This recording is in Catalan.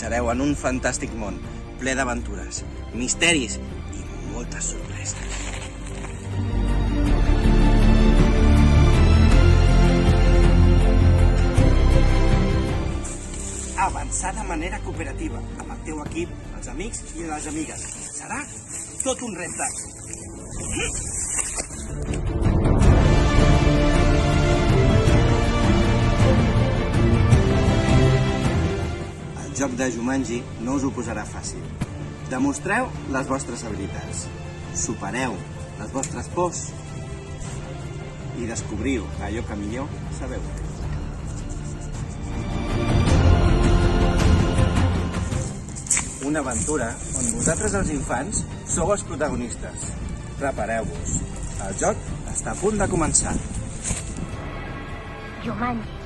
viatjareu en un fantàstic món, ple d'aventures, misteris i moltes sorpreses. Avançar de manera cooperativa, amb el teu equip, els amics i les amigues. Serà tot un repte. El joc de Jumanji no us ho posarà fàcil. Demostreu les vostres habilitats, supereu les vostres pors i descobriu allò que millor sabeu. Una aventura on vosaltres, els infants, sou els protagonistes. Prepareu-vos. El joc està a punt de començar. Jumanji.